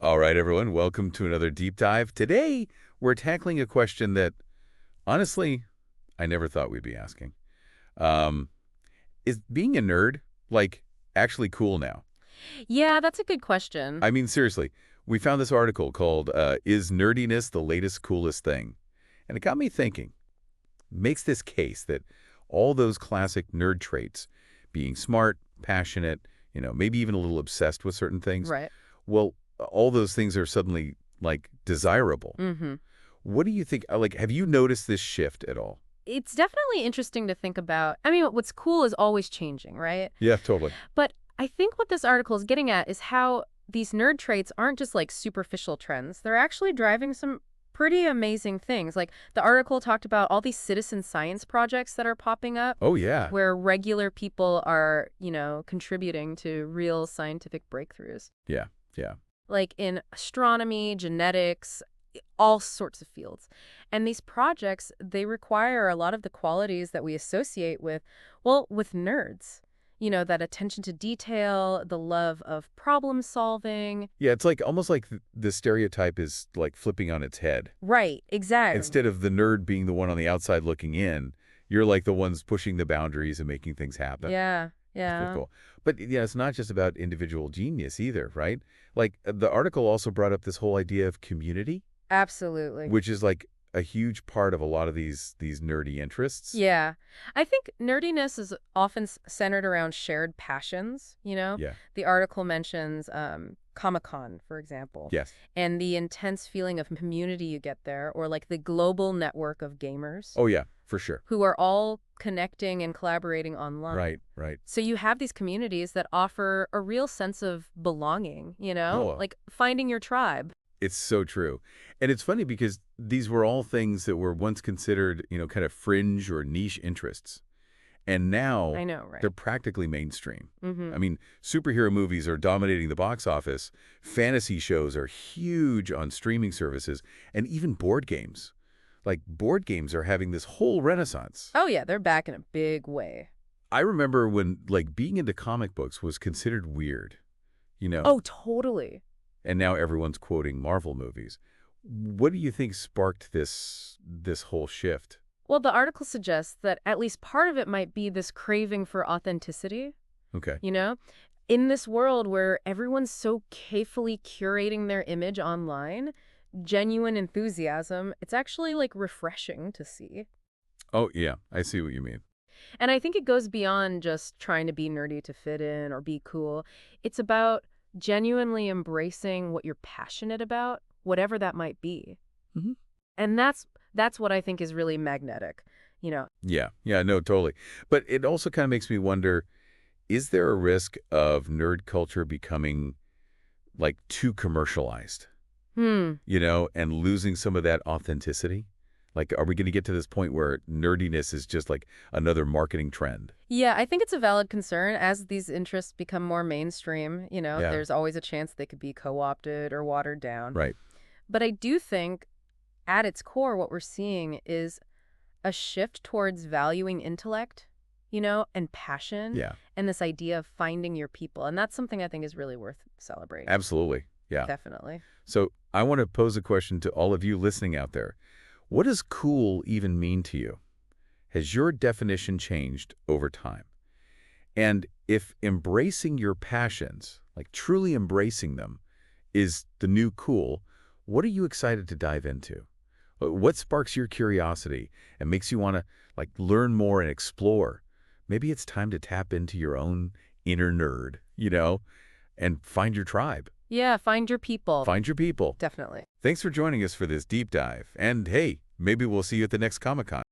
All right, everyone, welcome to another deep dive. Today, we're tackling a question that, honestly, I never thought we'd be asking. Um, is being a nerd, actually cool now? Yeah, that's a good question. I mean, seriously, we found this article called, Is Nerdiness the Latest Coolest Thing? And it got me thinking. Makes this case that all those classic nerd traits, being smart, passionate, maybe even a little obsessed with certain things, Right. well, all those things are suddenly, desirable. hmm What do you think? Have you noticed this shift at all? It's definitely interesting to think about. I mean, what's cool is always changing, right? Yeah, totally. But I think what this article is getting at is how these nerd traits aren't just like superficial trends. They're actually driving some pretty amazing things. Like the article talked about all these citizen science projects that are popping up Oh, yeah. where regular people are, contributing to real scientific breakthroughs. Yeah, yeah. Like in astronomy, genetics, all sorts of fields. And these projects, they require a lot of the qualities that we associate with, well, with nerds. That attention to detail, the love of problem solving. Yeah, it's almost like the stereotype is flipping on its head. Right, exactly. Instead of the nerd being the one on the outside looking in, you're like the ones pushing the boundaries and making things happen. Yeah, That's pretty yeah. cool. But yeah, it's not just about individual genius either, right? The article also brought up this whole idea of community, Absolutely. which is a huge part of a lot of these nerdy interests. Yeah. I think nerdiness is often centered around shared passions. Yeah. The article mentions Comic-Con, for example, Yes. and the intense feeling of community you get there, or like the global network of gamers Oh, yeah, for sure. who are all connecting and collaborating online. Right, right. So you have these communities that offer a real sense of belonging, Oh, like finding your tribe. it's so true. And it's funny because these were all things that were once considered, kind of fringe or niche interests. And now I know, right? they're practically mainstream. Mm-hmm. I mean, superhero movies are dominating the box office. Fantasy shows are huge on streaming services, and even board games. Board games are having this whole renaissance. Oh, yeah, they're back in a big way. I remember when, being into comic books was considered weird, Oh, totally. and now everyone's quoting Marvel movies. What do you think sparked this whole shift? Well, the article suggests that at least part of it might be this craving for authenticity, Okay. you know? In this world where everyone's so carefully curating their image online, genuine enthusiasm, it's actually like refreshing to see. Oh, yeah, I see what you mean. And I think it goes beyond just trying to be nerdy to fit in or be cool. It's about genuinely embracing what you're passionate about, whatever that might be. Hmm. And that's what I think is really magnetic. Yeah, yeah, no, totally. But it also kind of makes me wonder, is there a risk of nerd culture becoming, too commercialized, Hmm. and losing some of that authenticity? Are we going to get to this point where nerdiness is just another marketing trend? Yeah, I think it's a valid concern. As these interests become more mainstream, Yeah, there's always a chance they could be co-opted or watered down. right. But I do think at its core, what we're seeing is a shift towards valuing intellect, and passion, Yeah, and this idea of finding your people. And that's something I think is really worth celebrating. absolutely. Yeah. Definitely. So I want to pose a question to all of you listening out there. What does cool even mean to you? Has your definition changed over time? And if embracing your passions, truly embracing them, is the new cool, what are you excited to dive into? What sparks your curiosity and makes you want to learn more and explore? Maybe it's time to tap into your own inner nerd, and find your tribe. Yeah, find your people. Find your people. Definitely. Thanks for joining us for this deep dive. And hey, maybe we'll see you at the next Comic-Con.